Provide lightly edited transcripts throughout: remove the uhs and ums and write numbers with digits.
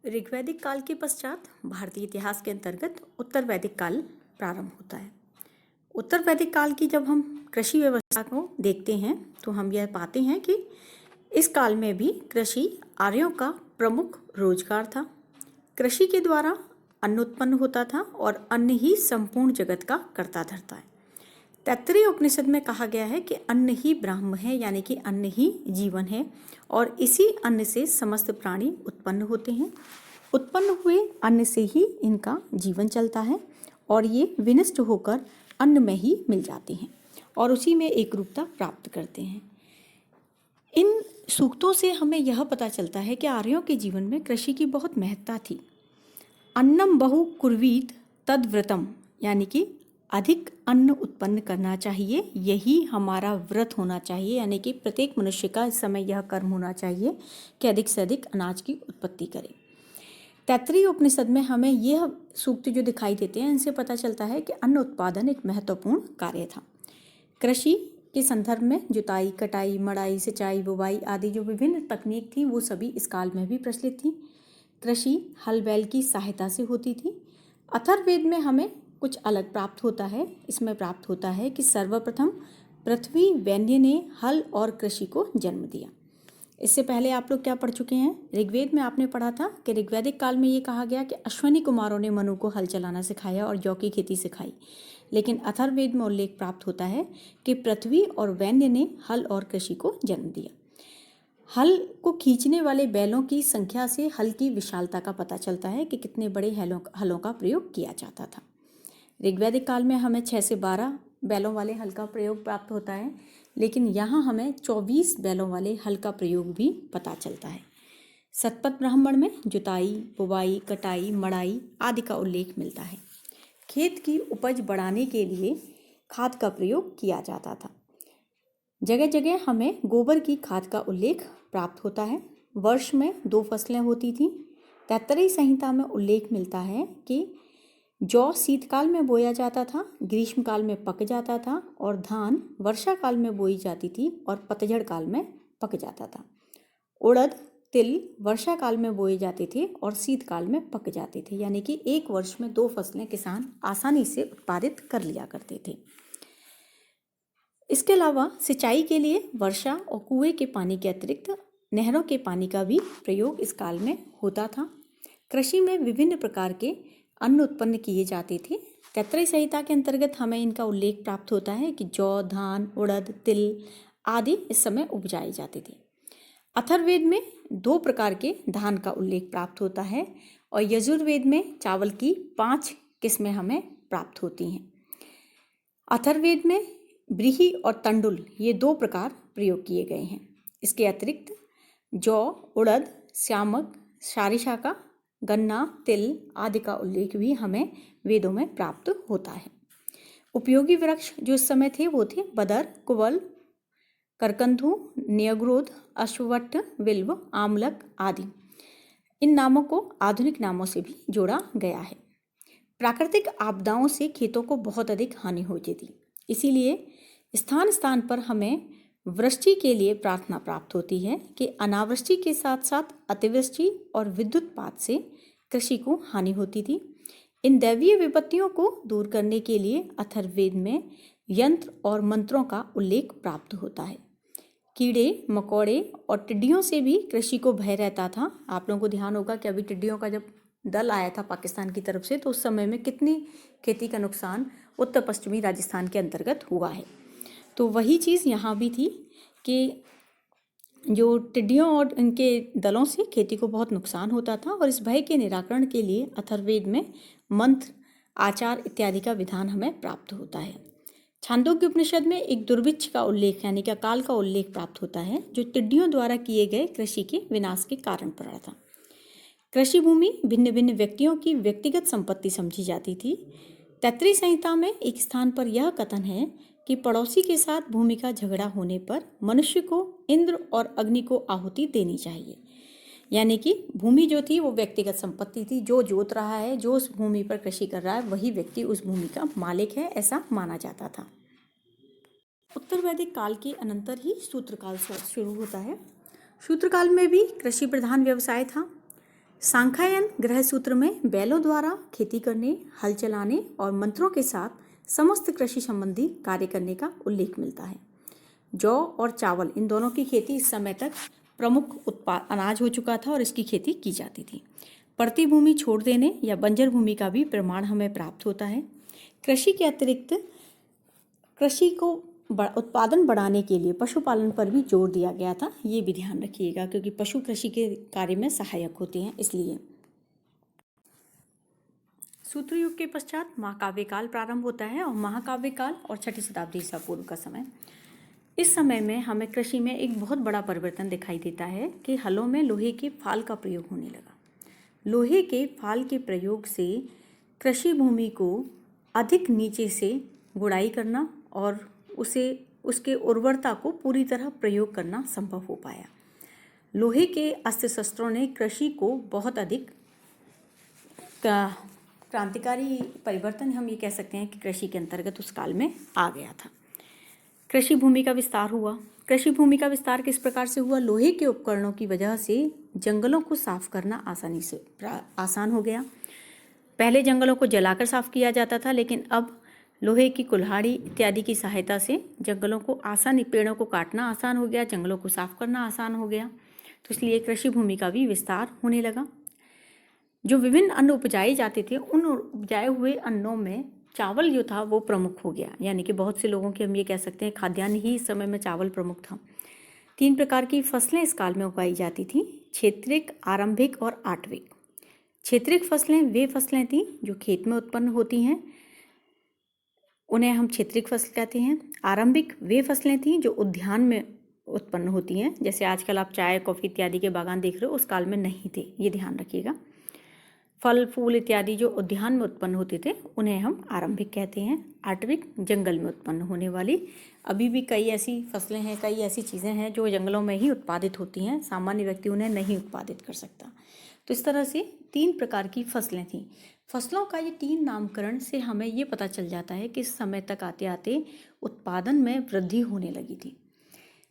ऋग्वैदिक काल के पश्चात भारतीय इतिहास के अंतर्गत उत्तर वैदिक काल प्रारंभ होता है। उत्तर वैदिक काल की जब हम कृषि व्यवस्था को देखते हैं तो हम यह पाते हैं कि इस काल में भी कृषि आर्यों का प्रमुख रोजगार था। कृषि के द्वारा अन्न उत्पन्न होता था और अन्न ही संपूर्ण जगत का कर्ता धर्ता है। तैत्तिरीय उपनिषद में कहा गया है कि अन्न ही ब्रह्म है, यानी कि अन्न ही जीवन है और इसी अन्न से समस्त प्राणी उत्पन्न होते हैं। उत्पन्न हुए अन्न से ही इनका जीवन चलता है और ये विनष्ट होकर अन्न में ही मिल जाते हैं और उसी में एक रूपता प्राप्त करते हैं। इन सूक्तों से हमें यह पता चलता है कि आर्यों के जीवन में कृषि की बहुत महत्ता थी। अन्नम बहु कुर्वीत तद व्रतम, यानी कि अधिक अन्न उत्पन्न करना चाहिए, यही हमारा व्रत होना चाहिए। यानी कि प्रत्येक मनुष्य का इस समय यह कर्म होना चाहिए कि अधिक से अधिक अनाज की उत्पत्ति करे। तैत्तिरीय उपनिषद में हमें यह सूक्त जो दिखाई देते हैं इनसे पता चलता है कि अन्न उत्पादन एक महत्वपूर्ण कार्य था। कृषि के संदर्भ में जुताई, कटाई, मड़ाई, सिंचाई, बुवाई आदि जो विभिन्न तकनीक थी वो सभी इस काल में भी प्रचलित थी। कृषि हल बैल की सहायता से होती थी। अथर्ववेद में हमें कुछ अलग प्राप्त होता है। इसमें प्राप्त होता है कि सर्वप्रथम पृथ्वी वैन्य ने हल और कृषि को जन्म दिया। इससे पहले आप लोग क्या पढ़ चुके हैं? ऋग्वेद में आपने पढ़ा था कि ऋग्वैदिक काल में ये कहा गया कि अश्वनी कुमारों ने मनु को हल चलाना सिखाया और जौ की खेती सिखाई। लेकिन अथर्ववेद में उल्लेख प्राप्त होता है कि पृथ्वी और वैन्य ने हल और कृषि को जन्म दिया। हल को खींचने वाले बैलों की संख्या से हल की विशालता का पता चलता है कि कितने बड़े हलों का प्रयोग किया जाता था। ऋग्वैदिक काल में हमें 6 से 12 बैलों वाले हल का प्रयोग प्राप्त होता है, लेकिन यहाँ हमें 24 बैलों वाले हल का प्रयोग भी पता चलता है। शतपथ ब्राह्मण में जुताई, बुवाई, कटाई, मड़ाई आदि का उल्लेख मिलता है। खेत की उपज बढ़ाने के लिए खाद का प्रयोग किया जाता था। जगह जगह हमें गोबर की खाद का उल्लेख प्राप्त होता है। वर्ष में 2 फसलें होती थीं। तैत्तिरीय संहिता में उल्लेख मिलता है कि जौ शीतकाल में बोया जाता था, ग्रीष्मकाल में पक जाता था और धान वर्षा काल में बोई जाती थी और पतझड़ काल में पक जाता था। उड़द, तिल वर्षा काल में बोए जाते थे और शीतकाल में पक जाते थे। यानी कि एक वर्ष में 2 फसलें किसान आसानी से उत्पादित कर लिया करते थे। इसके अलावा सिंचाई के लिए वर्षा और कुएं के पानी के अतिरिक्त नहरों के पानी का भी प्रयोग इस काल में होता था। कृषि में विभिन्न प्रकार के अन्न उत्पन्न किए जाते थे। तैत्तिरीय संहिता के अंतर्गत हमें इनका उल्लेख प्राप्त होता है कि जौ, धान, उड़द, तिल आदि इस समय उपजाए जाते थे। अथर्ववेद में 2 प्रकार के धान का उल्लेख प्राप्त होता है और यजुर्वेद में चावल की 5 किस्में हमें प्राप्त होती हैं। अथर्ववेद में व्रीहि और तंडुल ये 2 प्रकार प्रयोग किए गए हैं। इसके अतिरिक्त जौ, उड़द, श्यामक, शारिशाका, गन्ना, तिल आदि का उल्लेख भी हमें वेदों में प्राप्त होता है। उपयोगी वृक्ष जो इस समय थे वो थे बदर, कुवल, करकंधु, न्यग्रोध, अश्वत्थ, बिल्व, आमलक आदि। इन नामों को आधुनिक नामों से भी जोड़ा गया है। प्राकृतिक आपदाओं से खेतों को बहुत अधिक हानि होती थी, इसीलिए स्थान स्थान पर हमें वृष्टि के लिए प्रार्थना प्राप्त होती है कि अनावृष्टि के साथ साथ अतिवृष्टि और विद्युतपात से कृषि को हानि होती थी। इन दैवीय विपत्तियों को दूर करने के लिए अथर्ववेद में यंत्र और मंत्रों का उल्लेख प्राप्त होता है। कीड़े, मकोड़े और टिड्डियों से भी कृषि को भय रहता था। आप लोगों को ध्यान होगा कि अभी टिड्डियों का जब दल आया था पाकिस्तान की तरफ से तो उस समय में कितनी खेती का नुकसान उत्तर पश्चिमी राजस्थान के अंतर्गत हुआ है। तो वही चीज़ यहाँ भी थी कि जो टिड्डियों और इनके दलों से खेती को बहुत नुकसान होता था और इस भय के निराकरण के लिए अथर्ववेद में मंत्र, आचार इत्यादि का विधान हमें प्राप्त होता है। छांदोग्य उपनिषद में एक दुर्भिक्ष का उल्लेख यानी कि अकाल का उल्लेख प्राप्त होता है जो टिड्डियों द्वारा किए गए कृषि के विनाश के कारण पड़ा था। कृषि भूमि भिन्न भिन्न व्यक्तियों की व्यक्तिगत संपत्ति समझी जाती थी। तैत्तिरीय संहिता में एक स्थान पर यह कथन है कि पड़ोसी के साथ भूमि का झगड़ा होने पर मनुष्य को इंद्र और अग्नि को आहुति देनी चाहिए। यानी कि भूमि जो थी वो व्यक्तिगत संपत्ति थी। जो जोत रहा है, जो उस भूमि पर कृषि कर रहा है, वही व्यक्ति उस भूमि का मालिक है, ऐसा माना जाता था। उत्तर वैदिक काल के अनंतर ही शूद्रकाल शुरू होता है। शूद्रकाल में भी कृषि प्रधान व्यवसाय था। सांख्यायन ग्रह सूत्र में बैलों द्वारा खेती करने, हल चलाने और मंत्रों के साथ समस्त कृषि संबंधी कार्य करने का उल्लेख मिलता है। जौ और चावल इन दोनों की खेती इस समय तक प्रमुख उत्पाद अनाज हो चुका था और इसकी खेती की जाती थी। पड़ती भूमि छोड़ देने या बंजर भूमि का भी प्रमाण हमें प्राप्त होता है। कृषि के अतिरिक्त कृषि को उत्पादन बढ़ाने के लिए पशुपालन पर भी जोर दिया गया था। ये भी ध्यान रखिएगा क्योंकि पशु कृषि के कार्य में सहायक होते हैं। इसलिए सूत्र युग के पश्चात महाकाव्य काल प्रारंभ होता है और महाकाव्य काल और 6ठी शताब्दी ईसा पूर्व का समय, इस समय में हमें कृषि में एक बहुत बड़ा परिवर्तन दिखाई देता है कि हलों में लोहे के फाल का प्रयोग होने लगा। लोहे के फाल के प्रयोग से कृषि भूमि को अधिक नीचे से गुड़ाई करना और उसके उर्वरता को पूरी तरह प्रयोग करना संभव हो पाया। लोहे के अस्त्र शस्त्रों ने कृषि को बहुत अधिक क्रांतिकारी परिवर्तन हम ये कह सकते हैं कि कृषि के अंतर्गत उस काल में आ गया था। कृषि भूमि का विस्तार हुआ। कृषि भूमि का विस्तार किस प्रकार से हुआ? लोहे के उपकरणों की वजह से जंगलों को साफ करना आसान हो गया। पहले जंगलों को जलाकर साफ किया जाता था, लेकिन अब लोहे की कुल्हाड़ी इत्यादि की सहायता से जंगलों को पेड़ों को काटना आसान हो गया, जंगलों को साफ करना आसान हो गया। तो इसलिए कृषि भूमि का भी विस्तार होने लगा। जो विभिन्न अन्न उपजाए जाते थे, उन उपजाए हुए अन्नों में चावल जो था वो प्रमुख हो गया, यानी कि बहुत से लोगों के हम ये कह सकते हैं खाद्यान्न ही इस समय में चावल प्रमुख था। 3 प्रकार की फसलें इस काल में उगाई जाती थी, क्षेत्रिक, आरंभिक और आटविक। क्षेत्रिक फसलें वे फसलें थीं जो खेत में उत्पन्न होती हैं, उन्हें हम क्षेत्रिक फसल कहते हैं। आरंभिक वे फसलें थीं जो उद्यान में उत्पन्न होती हैं, जैसे आजकल आप चाय, कॉफ़ी इत्यादि के बागान देख रहे हो, उस काल में नहीं थे, ये ध्यान रखिएगा। फल फूल इत्यादि जो उद्यान में उत्पन्न होते थे उन्हें हम आरंभिक कहते हैं। आटविक जंगल में उत्पन्न होने वाली, अभी भी कई ऐसी फसलें हैं, कई ऐसी चीज़ें हैं जो जंगलों में ही उत्पादित होती हैं, सामान्य व्यक्ति उन्हें नहीं उत्पादित कर सकता। तो इस तरह से 3 प्रकार की फसलें थीं। फसलों का ये 3 नामकरण से हमें ये पता चल जाता है कि इस समय तक आते आते उत्पादन में वृद्धि होने लगी थी।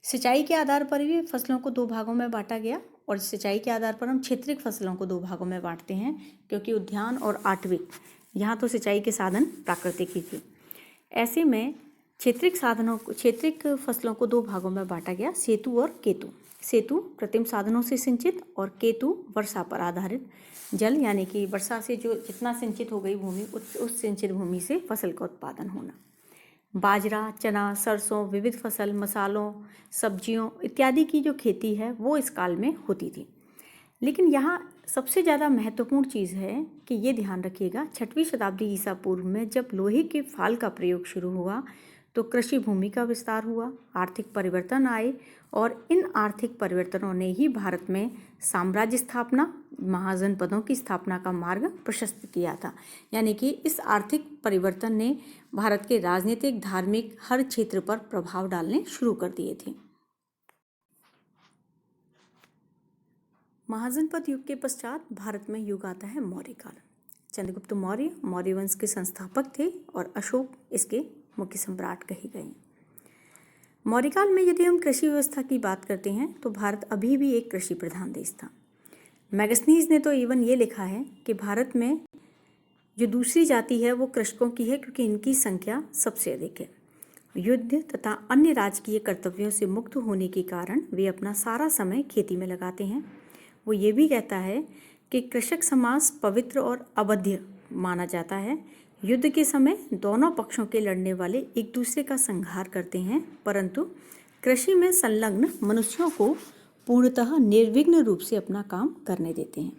सिंचाई के आधार पर भी फसलों को 2 भागों में बांटा गया और सिंचाई के आधार पर हम क्षेत्रिक फसलों को 2 भागों में बांटते हैं, क्योंकि उद्यान और आटविक यहाँ तो सिंचाई के साधन प्राकृतिक ही थे। ऐसे में क्षेत्रिक फसलों को 2 भागों में बांटा गया, सेतु और केतु। सेतु कृत्रिम साधनों से सिंचित और केतु वर्षा पर आधारित जल, यानी कि वर्षा से जो जितना सिंचित हो गई भूमि उस सिंचित भूमि से फसल का उत्पादन होना। बाजरा, चना, सरसों, विविध फसल, मसालों, सब्जियों इत्यादि की जो खेती है वो इस काल में होती थी। लेकिन यहाँ सबसे ज़्यादा महत्वपूर्ण चीज़ है कि ये ध्यान रखिएगा, 6वीं शताब्दी ईसा पूर्व में जब लोहे के फाल का प्रयोग शुरू हुआ तो कृषि भूमि का विस्तार हुआ, आर्थिक परिवर्तन आए और इन आर्थिक परिवर्तनों ने ही भारत में साम्राज्य स्थापना, महाजनपदों की स्थापना का मार्ग प्रशस्त किया था। यानी कि इस आर्थिक परिवर्तन ने भारत के राजनीतिक, धार्मिक हर क्षेत्र पर प्रभाव डालने शुरू कर दिए थे। महाजनपद युग के पश्चात भारत में युग आता है मौर्य काल। चंद्रगुप्त मौर्य मौर्य वंश के संस्थापक थे और अशोक इसके मुख्य सम्राट कहे गए। मौर्य काल में यदि हम कृषि व्यवस्था की बात करते हैं तो भारत अभी भी एक कृषि प्रधान देश था। मैगस्नीज ने तो इवन ये लिखा है कि भारत में जो दूसरी जाति है वो कृषकों की है, क्योंकि इनकी संख्या सबसे अधिक है। युद्ध तथा अन्य राजकीय कर्तव्यों से मुक्त होने के कारण वे अपना सारा समय खेती में लगाते हैं। वो ये भी कहता है कि कृषक समाज पवित्र और अवध्य माना जाता है। युद्ध के समय दोनों पक्षों के लड़ने वाले एक दूसरे का संहार करते हैं, परंतु कृषि में संलग्न मनुष्यों को पूर्णतः निर्विघ्न रूप से अपना काम करने देते हैं।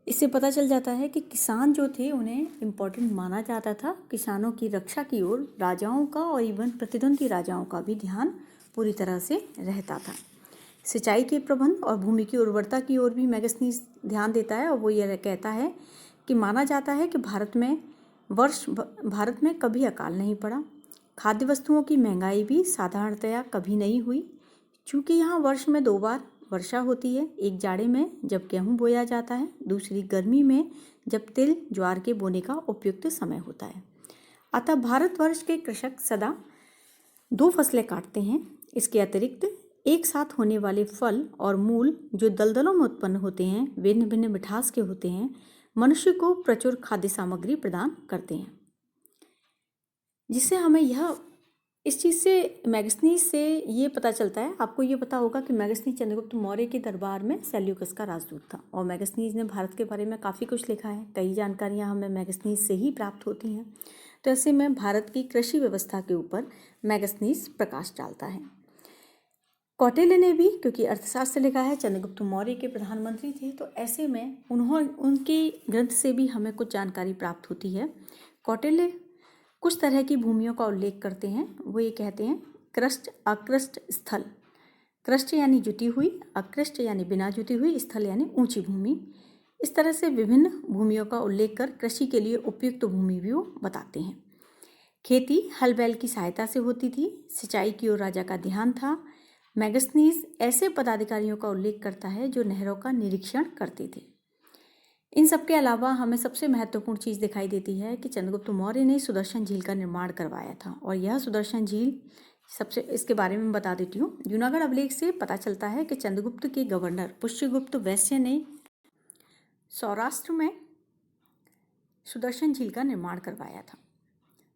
इससे पता चल जाता है कि किसान जो थे उन्हें इम्पोर्टेंट माना जाता था। किसानों की रक्षा की ओर राजाओं का और इवन प्रतिद्वंदी राजाओं का भी ध्यान पूरी तरह से रहता था। सिंचाई के प्रबंध और भूमि की उर्वरता की ओर भी मैगस्नीज ध्यान देता है और वो ये कहता है कि माना जाता है कि भारत में कभी अकाल नहीं पड़ा। खाद्य वस्तुओं की महंगाई भी साधारणतया कभी नहीं हुई, चूँकि यहाँ वर्ष में 2 बार वर्षा होती है, एक जाड़े में जब गेहूँ बोया जाता है, दूसरी गर्मी में जब तिल ज्वार के बोने का उपयुक्त समय होता है। अतः भारतवर्ष के कृषक सदा 2 फसलें काटते हैं। इसके अतिरिक्त एक साथ होने वाले फल और मूल जो दलदलों में उत्पन्न होते हैं, भिन्न भिन्न मिठास के होते हैं, मनुष्य को प्रचुर खाद्य सामग्री प्रदान करते हैं, जिससे हमें यह इस चीज़ से मैगस्थनीज से ये पता चलता है। आपको ये पता होगा कि मैगस्थनीज चंद्रगुप्त मौर्य के दरबार में सेल्यूकस का राजदूत था और मैगस्थनीज ने भारत के बारे में काफ़ी कुछ लिखा है। कई जानकारियाँ हमें मैगस्थनीज से ही प्राप्त होती हैं। तो ऐसे में भारत की कृषि व्यवस्था के ऊपर मैगस्थनीज प्रकाश डालता है। कौटिल्य ने भी, क्योंकि अर्थशास्त्र लिखा है, चंद्रगुप्त मौर्य के प्रधानमंत्री थे, तो ऐसे में उनके ग्रंथ से भी हमें कुछ जानकारी प्राप्त होती है। कौटिल्य कुछ तरह की भूमियों का उल्लेख करते हैं। वो ये कहते हैं कृष्ट, अकृष्ट, स्थल। कृष्ट यानी जुती हुई, अकृष्ट यानी बिना जुती हुई, स्थल यानी ऊंची भूमि। इस तरह से विभिन्न भूमियों का उल्लेख कर कृषि के लिए उपयुक्त भूमि भी वो बताते हैं। खेती हल बैल की सहायता से होती थी। सिंचाई की ओर राजा का ध्यान था। मैगस्थनीज ऐसे पदाधिकारियों का उल्लेख करता है जो नहरों का निरीक्षण करते थे। इन सब के अलावा हमें सबसे महत्वपूर्ण चीज़ दिखाई देती है कि चंद्रगुप्त मौर्य ने सुदर्शन झील का निर्माण करवाया था और यह सुदर्शन झील सबसे इसके बारे में बता देती हूँ। जूनागढ़ अभिलेख से पता चलता है कि चंद्रगुप्त के गवर्नर पुष्यगुप्त वैश्य ने सौराष्ट्र में सुदर्शन झील का निर्माण करवाया था।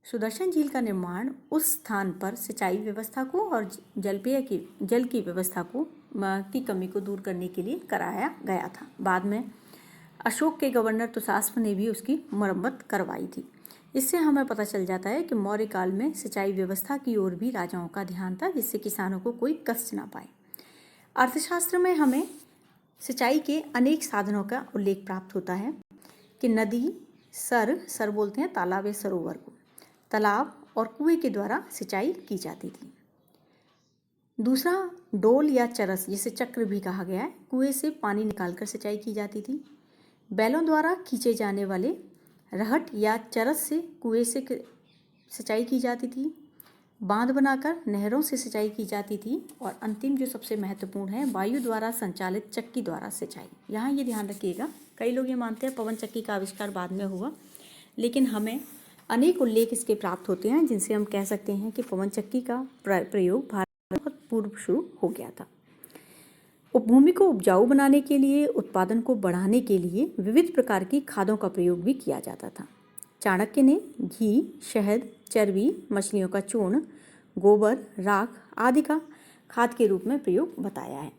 सुदर्शन झील का निर्माण उस स्थान पर सिंचाई व्यवस्था को और जल की व्यवस्था की कमी को दूर करने के लिए कराया गया था। बाद में अशोक के गवर्नर तुसास्प ने भी उसकी मरम्मत करवाई थी। इससे हमें पता चल जाता है कि मौर्य काल में सिंचाई व्यवस्था की ओर भी राजाओं का ध्यान था, जिससे किसानों को कोई कष्ट ना पाए। अर्थशास्त्र में हमें सिंचाई के अनेक साधनों का उल्लेख प्राप्त होता है कि नदी, सर बोलते हैं तालाब या सरोवर को, तालाब और कुएं के द्वारा सिंचाई की जाती थी। दूसरा डोल या चरस, जिसे चक्र भी कहा गया है, कुएं से पानी निकालकर सिंचाई की जाती थी। बैलों द्वारा खींचे जाने वाले रहट या चरस से कुएं से सिंचाई की जाती थी। बांध बनाकर नहरों से सिंचाई की जाती थी। और अंतिम जो सबसे महत्वपूर्ण है, वायु द्वारा संचालित चक्की द्वारा सिंचाई। यहाँ ये ध्यान रखिएगा, कई लोग ये मानते हैं पवन चक्की का आविष्कार बाद में हुआ, लेकिन हमें अनेक उल्लेख इसके प्राप्त होते हैं जिनसे हम कह सकते हैं कि पवन चक्की का प्रयोग भारत में बहुत पूर्व शुरू हो गया था। भूमि को उपजाऊ बनाने के लिए, उत्पादन को बढ़ाने के लिए विविध प्रकार की खादों का प्रयोग भी किया जाता था। चाणक्य ने घी, शहद, चर्बी, मछलियों का चूर्ण, गोबर, राख आदि का खाद के रूप में प्रयोग बताया है।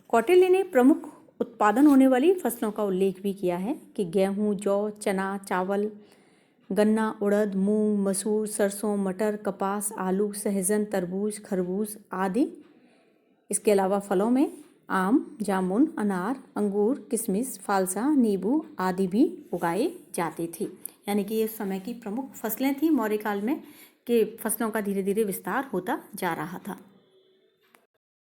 कौटिल्य ने प्रमुख उत्पादन होने वाली फसलों का उल्लेख भी किया है कि गेहूँ, जौ, चना, चावल, गन्ना, उड़द, मूंग, मसूर, सरसों, मटर, कपास, आलू, सहजन, तरबूज, खरबूज आदि। इसके अलावा फलों में आम, जामुन, अनार, अंगूर, किशमिश, फालसा, नींबू आदि भी उगाए जाते थे। यानी कि ये समय की प्रमुख फसलें थी मौर्य काल में, कि फसलों का धीरे धीरे विस्तार होता जा रहा था।